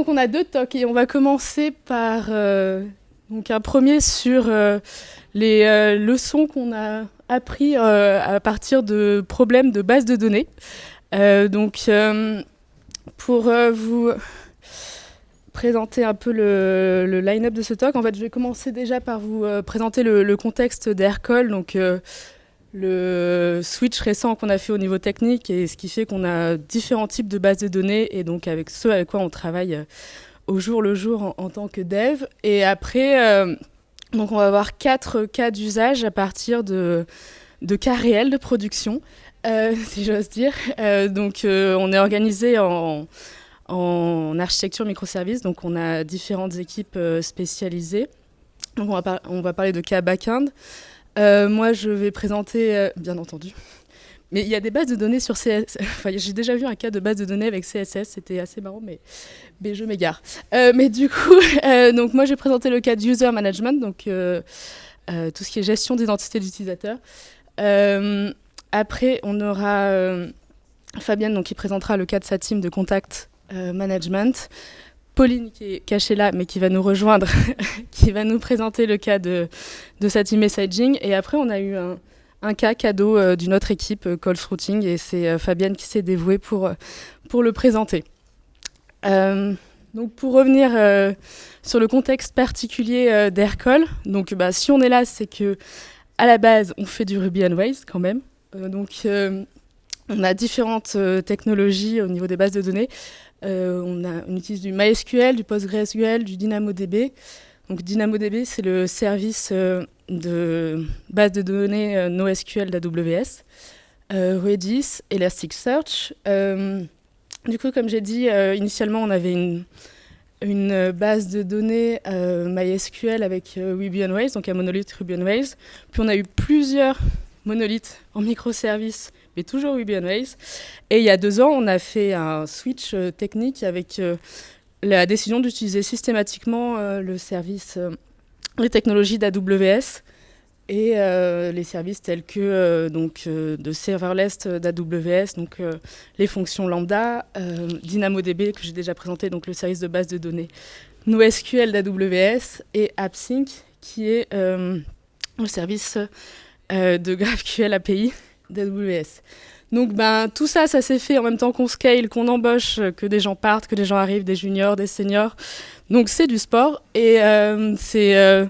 donc on a 2 talks et on va commencer par donc un premier sur les leçons qu'on a appris à partir de problèmes de base de données. Pour vous présenter un peu le line-up de ce talk, en fait, je vais commencer déjà par vous présenter le contexte d'Aircall, donc le switch récent qu'on a fait au niveau technique et ce qui fait qu'on a différents types de bases de données et donc avec ceux avec quoi on travaille au jour le jour en tant que dev. Et après, donc on va avoir 4 cas d'usage à partir de cas réels de production, si j'ose dire. On est organisé en architecture microservices, donc on a différentes équipes spécialisées. Donc on va parler de cas back-end. Moi, je vais présenter, bien entendu, mais il y a des bases de données sur CSS. Enfin, j'ai déjà vu un cas de base de données avec CSS, c'était assez marrant, mais je m'égare. Mais du coup, donc moi, je vais présenter le cas de user management, donc tout ce qui est gestion d'identité d'utilisateur. Après, on aura Fabienne donc, qui présentera le cas de sa team de contact management. Pauline qui est cachée là, mais qui va nous rejoindre, qui va nous présenter le cas de sa team messaging. Et après, on a eu un cas cadeau d'une autre équipe, Calls Routing, et c'est Fabienne qui s'est dévouée pour le présenter. Donc pour revenir sur le contexte particulier d'Aircall, donc si on est là, c'est que à la base, on fait du Ruby on Rails quand même. On a différentes technologies au niveau des bases de données. On utilise du MySQL, du PostgreSQL, du DynamoDB. Donc DynamoDB, c'est le service de base de données NoSQL d'AWS. Redis, Elasticsearch. Du coup, comme j'ai dit, initialement, on avait une base de données MySQL avec Ruby on Rails, donc un monolithe Ruby on Rails. Puis on a eu plusieurs monolithes en microservices, mais toujours Ruby on Rails. Et il y a 2 ans, on a fait un switch technique avec la décision d'utiliser systématiquement le service, les technologies d'AWS et les services tels que de serverless d'AWS, donc les fonctions lambda, DynamoDB que j'ai déjà présenté, donc le service de base de données NoSQL d'AWS, et AppSync qui est le service de GraphQL API d'AWS. Donc tout ça s'est fait en même temps qu'on scale, qu'on embauche, que des gens partent, que des gens arrivent, des juniors, des seniors. Donc c'est du sport et c'est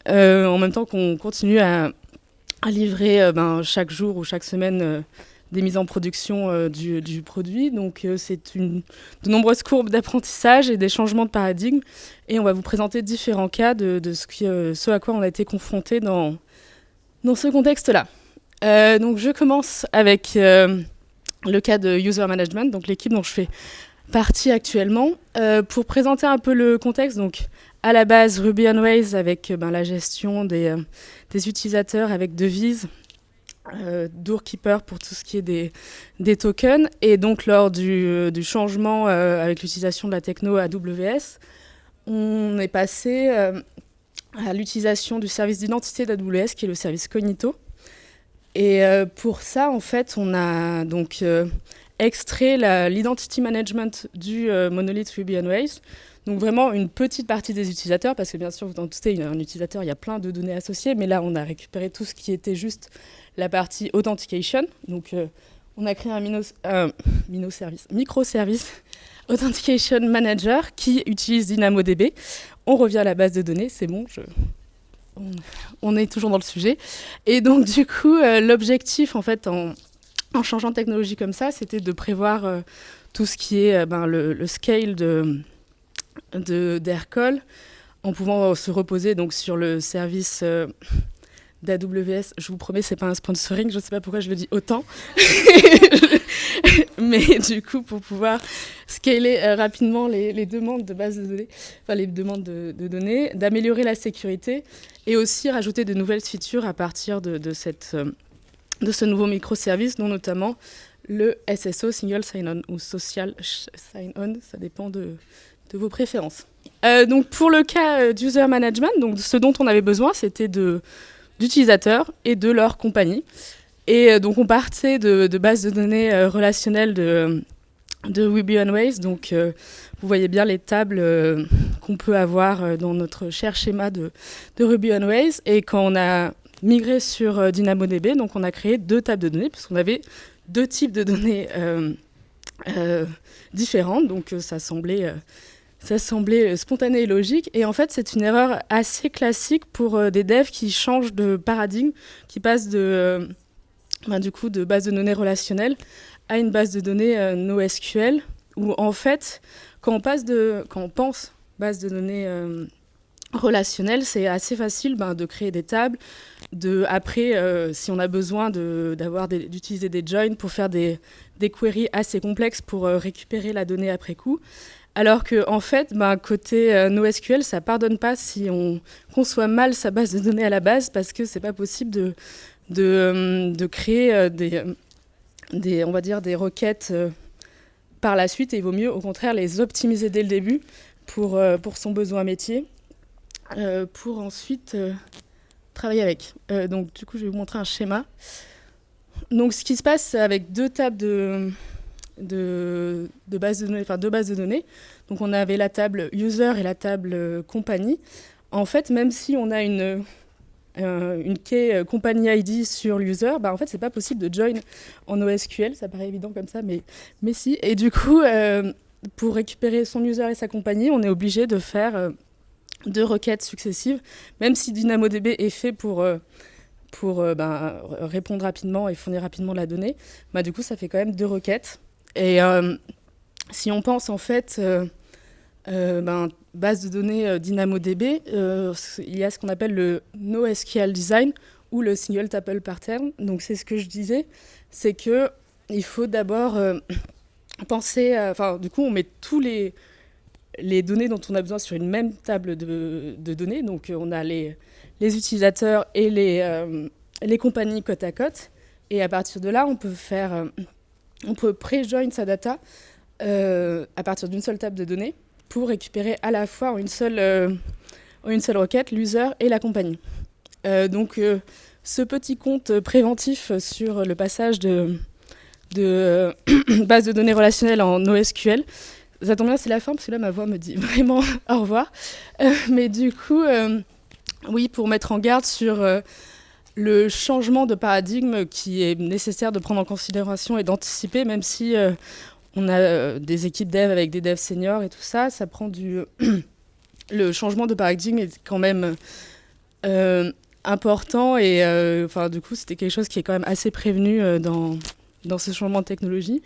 en même temps qu'on continue à livrer chaque jour ou chaque semaine des mises en production du produit. Donc c'est de nombreuses courbes d'apprentissage et des changements de paradigme. Et on va vous présenter différents cas de ce à quoi on a été confronté dans ce contexte-là. Donc je commence avec le cas de user management, donc l'équipe dont je fais partie actuellement. Pour présenter un peu le contexte, donc à la base Ruby on Rails avec la gestion des utilisateurs avec devise, Doorkeeper pour tout ce qui est des tokens, et donc lors du changement avec l'utilisation de la techno AWS, on est passé à l'utilisation du service d'identité d'AWS qui est le service Cognito. Et pour ça, en fait, on a donc extrait l'identity management du monolith Ruby on Rails. Donc vraiment une petite partie des utilisateurs, parce que bien sûr, vous en doutez, un utilisateur, il y a plein de données associées, mais là, on a récupéré tout ce qui était juste la partie authentication. Donc on a créé un microservice authentication manager qui utilise DynamoDB. On revient à la base de données, c'est bon, on est toujours dans le sujet. Et donc, du coup, l'objectif, en fait, en changeant de technologie comme ça, c'était de prévoir tout ce qui est le scale d'Aircall, en pouvant se reposer donc, sur le service d'AWS. Je vous promets, c'est pas un sponsoring, je ne sais pas pourquoi je le dis autant. Mais du coup, pour pouvoir scaler rapidement les demandes de base de données, enfin les demandes de données, d'améliorer la sécurité et aussi rajouter de nouvelles features à partir de ce nouveau microservice, dont notamment le SSO, Single Sign-On, ou Social Sign-On, ça dépend de vos préférences. Donc pour le cas d'user management, donc ce dont on avait besoin, c'était d'utilisateurs et de leur compagnie. Et donc on partait de bases de données relationnelles de Ruby on Rails. Donc, vous voyez bien les tables qu'on peut avoir dans notre cher schéma de Ruby on Rails. Et quand on a migré sur DynamoDB, donc on a créé 2 tables de données, parce qu'on avait 2 types de données différentes. Donc, ça semblait spontané et logique. Et en fait, c'est une erreur assez classique pour des devs qui changent de paradigme, qui passent de base de données relationnelle à une base de données NoSQL, où en fait, quand on pense base de données relationnelle, c'est assez facile de créer des tables. Après, si on a besoin d'utiliser des joins pour faire des queries assez complexes pour récupérer la donnée après coup. Alors que en fait, côté NoSQL, ça pardonne pas si on conçoit mal sa base de données à la base, parce que c'est pas possible de créer on va dire des requêtes par la suite, et il vaut mieux au contraire les optimiser dès le début pour son besoin métier, pour ensuite travailler avec. Donc du coup, je vais vous montrer un schéma. Donc ce qui se passe avec 2 tables de bases de données, enfin 2 bases de données. Donc on avait la table user et la table compagnie. En fait, même si on a une key company ID sur l'user, en fait c'est pas possible de join en NoSQL. Ça paraît évident comme ça, mais si. Et du coup, pour récupérer son user et sa compagnie, on est obligé de faire 2 requêtes successives, même si DynamoDB est fait pour répondre rapidement et fournir rapidement la donnée. Du coup, ça fait quand même 2 requêtes. Et si on pense en fait base de données DynamoDB, il y a ce qu'on appelle le NoSQL design ou le single tuple pattern. Donc c'est ce que je disais, c'est que il faut d'abord penser, du coup on met tous les données dont on a besoin sur une même table de données. Donc on a les utilisateurs et les compagnies côte à côte. Et à partir de là, on peut pré-join sa data à partir d'une seule table de données pour récupérer à la fois en une seule requête l'user et la compagnie. Donc ce petit compte préventif sur le passage de base de données relationnelle en NoSQL, ça tombe bien, c'est la fin, parce que là ma voix me dit vraiment au revoir. Mais du coup, oui, pour mettre en garde sur le changement de paradigme qui est nécessaire de prendre en considération et d'anticiper, même si on a des équipes dev avec des devs seniors et tout ça, ça prend le changement de paradigme est quand même important, et du coup c'était quelque chose qui est quand même assez prévenu dans ce changement de technologie.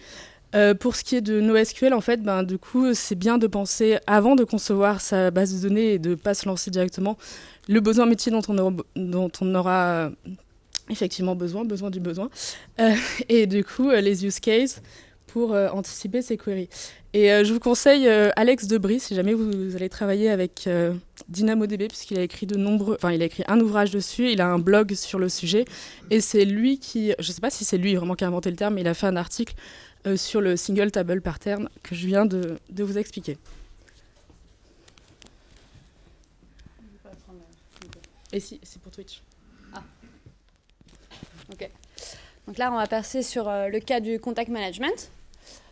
Pour ce qui est de NoSQL, en fait, du coup, c'est bien de penser avant de concevoir sa base de données et de ne pas se lancer directement le besoin métier dont on aura effectivement besoin du besoin. Et du coup, les use cases pour anticiper ces queries. Et je vous conseille Alex Debris, si jamais vous allez travailler avec DynamoDB, puisqu'il a écrit il a écrit un ouvrage dessus, il a un blog sur le sujet, et c'est lui qui, je ne sais pas si c'est lui vraiment qui a inventé le terme, mais il a fait un article sur le single tuple pattern que je viens de vous expliquer. Et si, c'est pour Twitch. Ah. Ok. Donc là, on va passer sur le cas du contact management.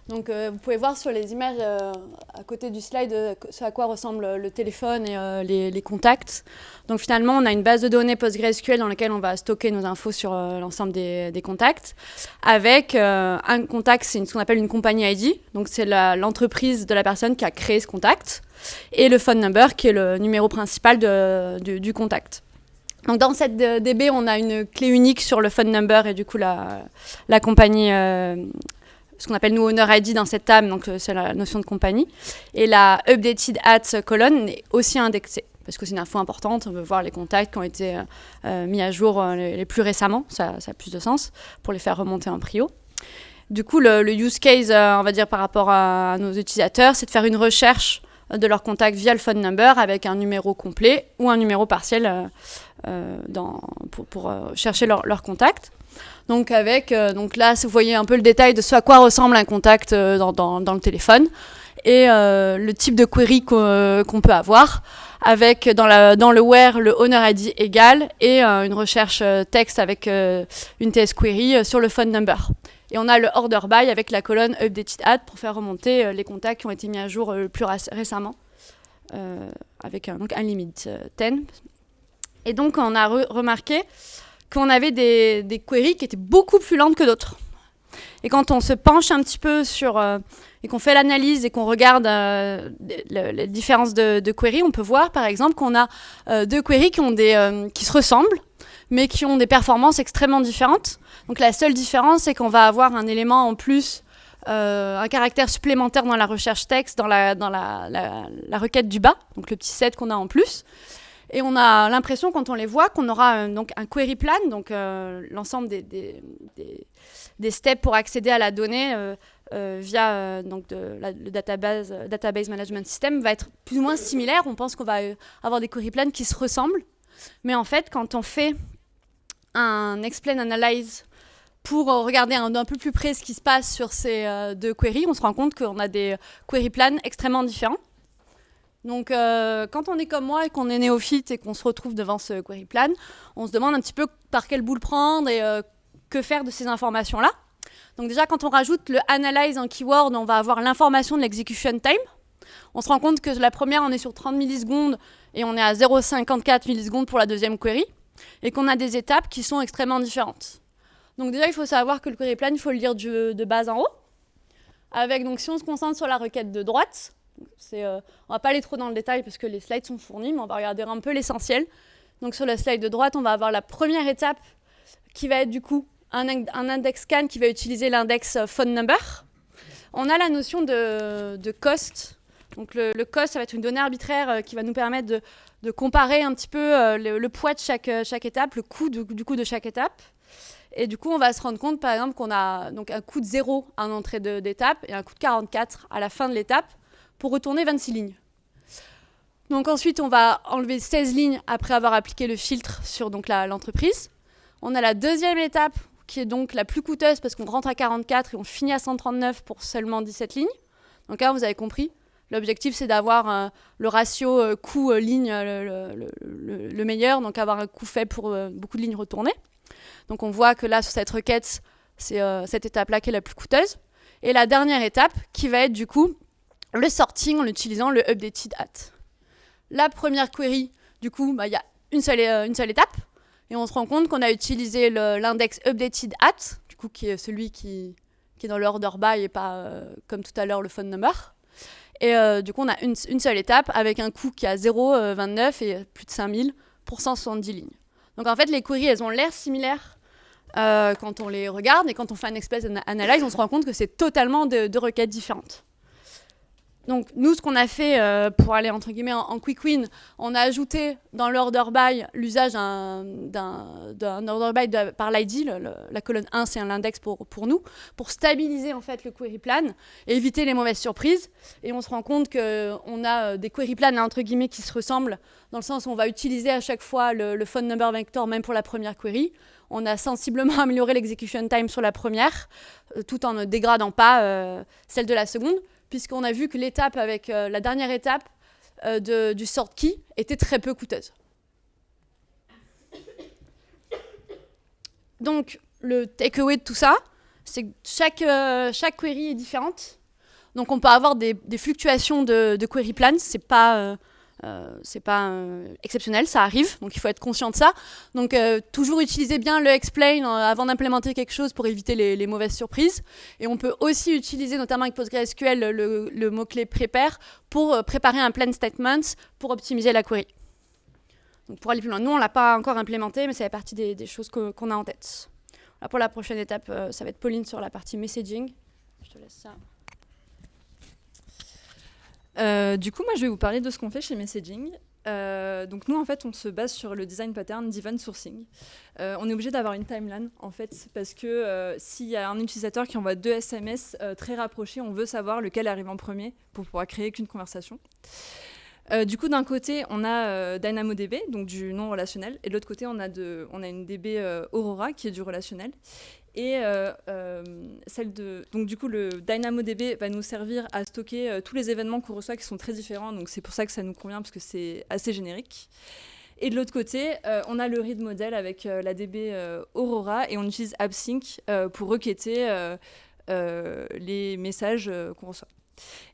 Donc vous pouvez voir sur les images à côté du slide ce à quoi ressemble le téléphone et les contacts. Donc finalement, on a une base de données PostgreSQL dans laquelle on va stocker nos infos sur l'ensemble des contacts. Avec un contact, c'est ce qu'on appelle une compagnie ID. Donc c'est l'entreprise de la personne qui a créé ce contact. Et le phone number, qui est le numéro principal du contact. Donc dans cette DB, on a une clé unique sur le phone number et du coup la compagnie... ce qu'on appelle nous owner ID dans cette table, donc c'est la notion de compagnie. Et la updated at colonne est aussi indexée, parce que c'est une info importante, on veut voir les contacts qui ont été mis à jour les plus récemment, ça a plus de sens, pour les faire remonter en prio. Du coup, le use case, on va dire par rapport à nos utilisateurs, c'est de faire une recherche de leur contact via le phone number avec un numéro complet ou un numéro partiel pour chercher leur contact. Donc donc là, vous voyez un peu le détail de ce à quoi ressemble un contact dans le téléphone et le type de query qu'on peut avoir avec dans le where le owner ID égal et une recherche texte avec une TS query sur le phone number. Et on a le order by avec la colonne updated at pour faire remonter les contacts qui ont été mis à jour le plus récemment, avec donc un limit 10. Et donc, on a remarqué qu'on avait des queries qui étaient beaucoup plus lentes que d'autres. Et quand on se penche un petit peu sur... et qu'on fait l'analyse et qu'on regarde les différences de queries, on peut voir, par exemple, qu'on a deux queries qui se ressemblent, mais qui ont des performances extrêmement différentes. Donc, la seule différence, c'est qu'on va avoir un élément en plus, un caractère supplémentaire dans la recherche texte, dans la requête du bas, donc le petit set qu'on a en plus. Et on a l'impression, quand on les voit, qu'on aura donc un query plan, donc l'ensemble des steps pour accéder à la donnée via donc le database management system va être plus ou moins similaire. On pense qu'on va avoir des query plans qui se ressemblent. Mais en fait, quand on fait un explain analyze pour regarder un peu plus près ce qui se passe sur ces deux queries, on se rend compte qu'on a des query plans extrêmement différents. Donc, quand on est comme moi et qu'on est néophyte et qu'on se retrouve devant ce query plan, on se demande un petit peu par quelle boule prendre et que faire de ces informations-là. Donc déjà, quand on rajoute le analyze en keyword, on va avoir l'information de l'execution time. On se rend compte que la première, on est sur 30 millisecondes et on est à 0,54 millisecondes pour la deuxième query, et qu'on a des étapes qui sont extrêmement différentes. Donc déjà, il faut savoir que le query plan, il faut le lire de bas en haut. Avec, donc, si on se concentre sur la requête de droite, on ne va pas aller trop dans le détail parce que les slides sont fournis, mais on va regarder un peu l'essentiel. Donc sur la slide de droite, on va avoir la première étape qui va être du coup un index scan qui va utiliser l'index phone number. On a la notion de cost. Donc le cost, ça va être une donnée arbitraire qui va nous permettre de comparer un petit peu le poids de chaque étape, le coût du coup de chaque étape. Et du coup, on va se rendre compte, par exemple, qu'on a donc un coût de 0 à l'entrée d'étape et un coût de 44 à la fin de l'étape pour retourner 26 lignes. Donc ensuite, on va enlever 16 lignes après avoir appliqué le filtre sur l'entreprise. On a la deuxième étape qui est donc la plus coûteuse parce qu'on rentre à 44 et on finit à 139 pour seulement 17 lignes. Donc là, vous avez compris, l'objectif, c'est d'avoir le ratio coût-ligne le meilleur, donc avoir un coût faible pour beaucoup de lignes retournées. Donc on voit que là, sur cette requête, c'est cette étape-là qui est la plus coûteuse. Et la dernière étape qui va être du coup le sorting en utilisant le updated at. La première query, du coup, il y a une seule étape. Et on se rend compte qu'on a utilisé l'index updated at, du coup, qui est celui qui est dans l'order by et pas, comme tout à l'heure, le phone number. Et du coup, on a une seule étape avec un coût qui est à 0,29 et plus de 5000 pour 170 lignes. Donc, en fait, les queries, elles ont l'air similaires quand on les regarde. Et quand on fait un explain analyze, on se rend compte que c'est totalement deux requêtes différentes. Donc, nous, ce qu'on a fait pour aller, entre guillemets, en quick win, on a ajouté dans l'order by l'usage d'un order by par l'ID. La colonne 1, c'est l'index pour nous, pour stabiliser, en fait, le query plan et éviter les mauvaises surprises. Et on se rend compte qu'on a des query plans, entre guillemets, qui se ressemblent, dans le sens où on va utiliser à chaque fois le phone number vector, même pour la première query. On a sensiblement amélioré l'execution time sur la première, tout en ne dégradant pas celle de la seconde, puisqu'on a vu que l'étape avec la dernière étape du sort key était très peu coûteuse. Donc, le takeaway de tout ça, c'est que chaque query est différente. Donc, on peut avoir des fluctuations de query plan. C'est pas exceptionnel, ça arrive, donc il faut être conscient de ça. Donc toujours utiliser bien le explain avant d'implémenter quelque chose pour éviter les mauvaises surprises. Et on peut aussi utiliser, notamment avec PostgreSQL, le mot-clé prepare pour préparer un plan statement pour optimiser la query. Donc pour aller plus loin, nous on ne l'a pas encore implémenté, mais ça fait partie des choses qu'on a en tête. Là, pour la prochaine étape, ça va être Pauline sur la partie messaging. Je te laisse ça. Du coup, moi, je vais vous parler de ce qu'on fait chez Messaging. Donc nous, en fait, on se base sur le design pattern d'event sourcing. On est obligé d'avoir une timeline, en fait, parce que s'il y a un utilisateur qui envoie 2 SMS très rapprochés, on veut savoir lequel arrive en premier pour pouvoir créer qu'une conversation. Du coup, d'un côté, on a DynamoDB, donc du non relationnel, et de l'autre côté, on a une DB Aurora, qui est du relationnel. Et donc du coup, le DynamoDB va nous servir à stocker tous les événements qu'on reçoit qui sont très différents. Donc c'est pour ça que ça nous convient, parce que c'est assez générique. Et de l'autre côté, on a le read model avec la DB Aurora et on utilise AppSync pour requêter les messages qu'on reçoit.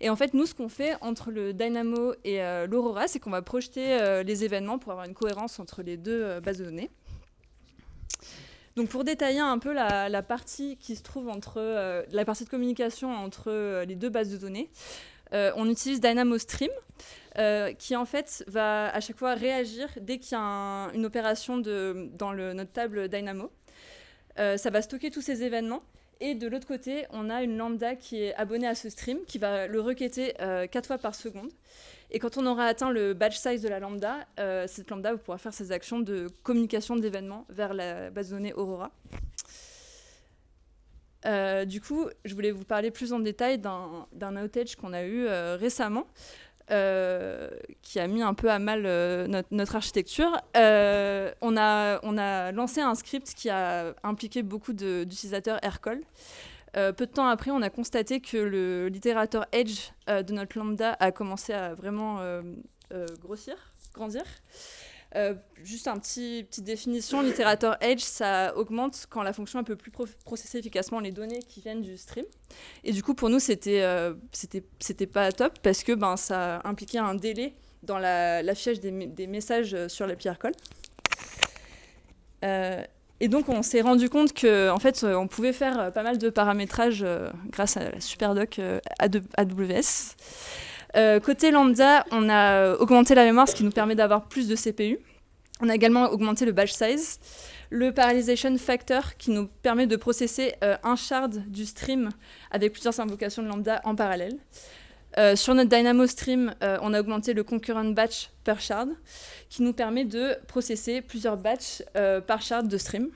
Et en fait, nous, ce qu'on fait entre le Dynamo et l'Aurora, c'est qu'on va projeter les événements pour avoir une cohérence entre les deux bases de données. Donc pour détailler un peu la partie qui se trouve entre la partie de communication entre les deux bases de données, on utilise Dynamo Stream, qui en fait va à chaque fois réagir dès qu'il y a une opération dans notre table Dynamo. Ça va stocker tous ces événements. Et de l'autre côté, on a une lambda qui est abonnée à ce stream, qui va le requêter 4 fois par seconde. Et quand on aura atteint le batch size de la lambda, cette lambda va pouvoir faire ses actions de communication d'événements vers la base de données Aurora. Du coup, je voulais vous parler plus en détail d'un outage qu'on a eu récemment, qui a mis un peu à mal notre architecture. On a lancé un script qui a impliqué beaucoup d'utilisateurs Aircall. Peu de temps après, on a constaté que l'itérateur Edge de notre lambda a commencé à vraiment grandir. Juste une petite définition, l'itérateur Edge, ça augmente quand la fonction ne peut plus processer efficacement les données qui viennent du stream. Et du coup, pour nous, c'était pas top parce que ça impliquait un délai dans l'affichage des messages sur l'API Aircall. Et donc, on s'est rendu compte qu'en fait, on pouvait faire pas mal de paramétrage grâce à la SuperDoc AWS. Côté lambda, on a augmenté la mémoire, ce qui nous permet d'avoir plus de CPU. On a également augmenté le batch size. Le parallelization factor, qui nous permet de processer un shard du stream avec plusieurs invocations de lambda en parallèle. Sur notre Dynamo Stream, on a augmenté le concurrent batch per shard, qui nous permet de processer plusieurs batchs par shard de stream.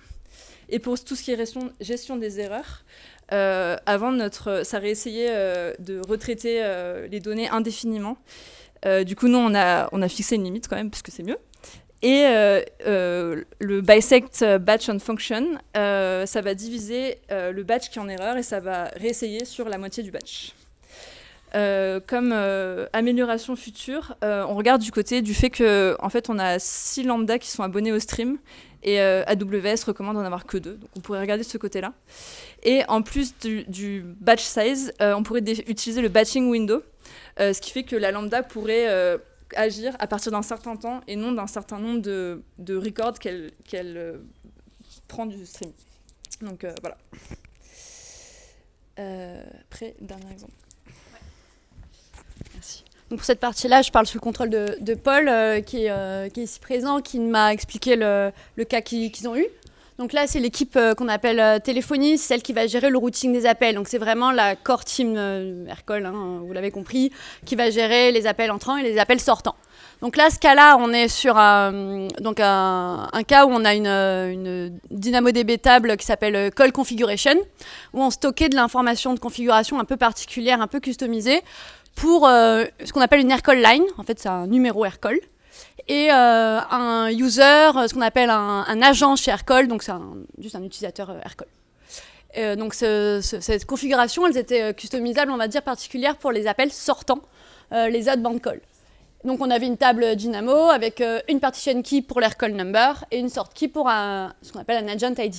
Et pour tout ce qui est gestion des erreurs, avant, ça réessayait de retraiter les données indéfiniment. Du coup, nous, on a fixé une limite quand même, parce que c'est mieux. Et le bisect batch on function, ça va diviser le batch qui est en erreur et ça va réessayer sur la moitié du batch. Comme amélioration future, on regarde du côté du fait qu'en fait, on a 6 lambda qui sont abonnés au stream et AWS recommande d'en avoir que 2. Donc, on pourrait regarder de ce côté-là. Et en plus du batch size, on pourrait utiliser le batching window, ce qui fait que la lambda pourrait agir à partir d'un certain temps et non d'un certain nombre de records qu'elle prend du stream. Donc, voilà. Après, dernier exemple. Merci. Donc pour cette partie-là, je parle sous le contrôle de Paul, qui est ici présent, qui m'a expliqué le cas qu'ils ont eu. Donc là, c'est l'équipe qu'on appelle téléphonie, c'est celle qui va gérer le routing des appels. Donc c'est vraiment la core team Aircall, vous l'avez compris, qui va gérer les appels entrants et les appels sortants. Donc là, ce cas-là, on est sur un cas où on a une DynamoDB table qui s'appelle Call Configuration, où on stockait de l'information de configuration un peu particulière, un peu customisée, pour ce qu'on appelle une Aircall line. En fait, c'est un numéro Aircall. Et un user, ce qu'on appelle un agent chez Aircall, donc c'est juste un utilisateur Aircall. Donc cette configuration, elles étaient customisables, on va dire, particulières pour les appels sortants, les outbound calls. Donc on avait une table Dynamo avec une partition key pour l'Aircall number et une sort key pour ce qu'on appelle un agent ID.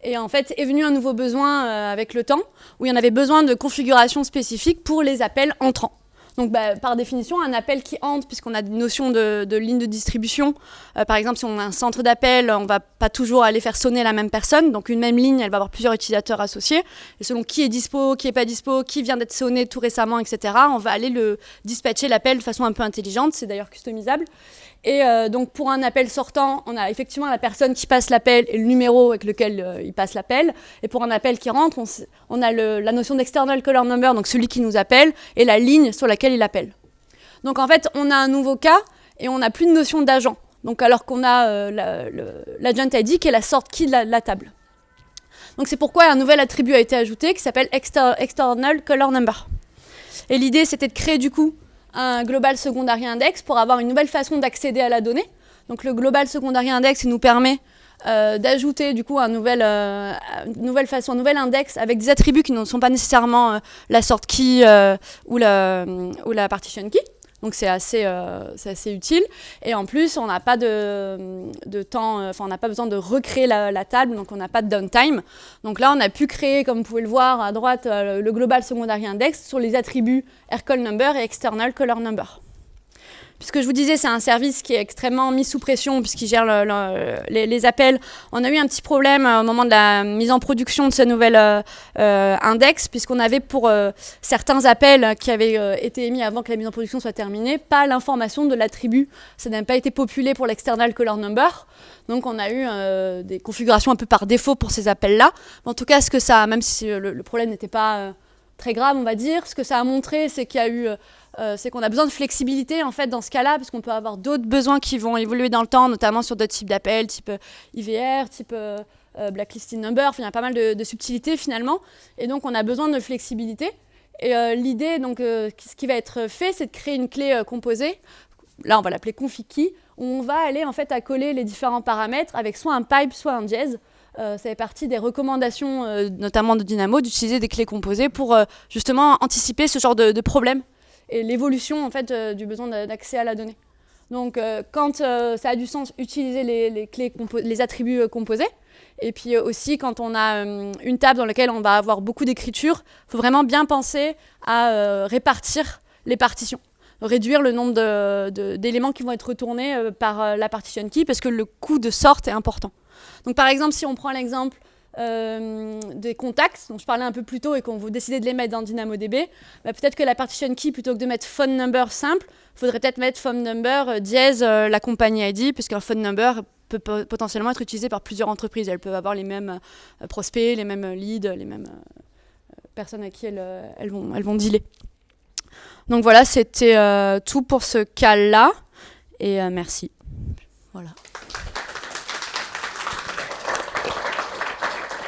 Et en fait, est venu un nouveau besoin avec le temps, où il y en avait besoin de configuration spécifique pour les appels entrants. Donc, par définition, un appel qui entre, puisqu'on a des notions de ligne de distribution. Par exemple, si on a un centre d'appel, on ne va pas toujours aller faire sonner la même personne. Donc, une même ligne, elle va avoir plusieurs utilisateurs associés. Et selon qui est dispo, qui n'est pas dispo, qui vient d'être sonné tout récemment, etc., on va aller dispatcher l'appel de façon un peu intelligente. C'est d'ailleurs customisable. Et donc, pour un appel sortant, on a effectivement la personne qui passe l'appel et le numéro avec lequel il passe l'appel. Et pour un appel qui rentre, on a la notion d'external caller number, donc celui qui nous appelle, et la ligne sur laquelle il appelle. Donc, en fait, on a un nouveau cas et on n'a plus de notion d'agent. Donc, alors qu'on a l'agent ID qui est la sort key de la table. Donc, c'est pourquoi un nouvel attribut a été ajouté qui s'appelle external caller number. Et l'idée, c'était de créer du coup un global secondary index pour avoir une nouvelle façon d'accéder à la donnée. Donc le global secondary index, il nous permet d'ajouter du coup une nouvelle index avec des attributs qui ne sont pas nécessairement la sort key ou la partition key. Donc c'est assez utile. Et en plus, on n'a pas de temps, on n'a pas besoin de recréer la table, donc on n'a pas de downtime. Donc là, on a pu créer, comme vous pouvez le voir à droite, le Global Secondary Index sur les attributs AirCall Number et External Caller Number. Puisque je vous disais, c'est un service qui est extrêmement mis sous pression puisqu'il gère les appels. On a eu un petit problème au moment de la mise en production de ce nouvel index, puisqu'on avait pour certains appels qui avaient été émis avant que la mise en production soit terminée, pas l'information de l'attribut. Ça n'a pas été populé pour l'external caller number. Donc on a eu des configurations un peu par défaut pour ces appels-là. En tout cas, même si le problème n'était pas très grave, on va dire, ce que ça a montré, c'est qu'il y a eu... c'est qu'on a besoin de flexibilité en fait dans ce cas-là, parce qu'on peut avoir d'autres besoins qui vont évoluer dans le temps, notamment sur d'autres types d'appels, type IVR, type blacklisting number. Enfin, il y a pas mal de subtilités finalement, et donc on a besoin de flexibilité. Et l'idée, donc, ce qui va être fait, c'est de créer une clé composée. Là, on va l'appeler config key, où on va aller en fait accoler les différents paramètres avec soit un pipe, soit un dièse. Ça fait partie des recommandations, notamment de Dynamo, d'utiliser des clés composées pour justement anticiper ce genre de problème et l'évolution en fait du besoin d'accès à la donnée. Donc quand ça a du sens, utiliser les attributs composés. Et puis aussi quand on a une table dans laquelle on va avoir beaucoup d'écriture, il faut vraiment bien penser à répartir les partitions, réduire le nombre d'éléments qui vont être retournés par la partition key, parce que le coût de sort est important. Donc par exemple, si on prend l'exemple des contacts dont je parlais un peu plus tôt et qu'on vous décidez de les mettre dans DynamoDB, peut-être que la partition key, plutôt que de mettre phone number simple, il faudrait peut-être mettre phone number dièse la compagnie ID, puisqu'un phone number peut potentiellement être utilisé par plusieurs entreprises. Elles peuvent avoir les mêmes prospects, les mêmes leads, les mêmes personnes à qui elles vont dealer. Donc voilà, c'était tout pour ce cas-là. Et merci. Voilà.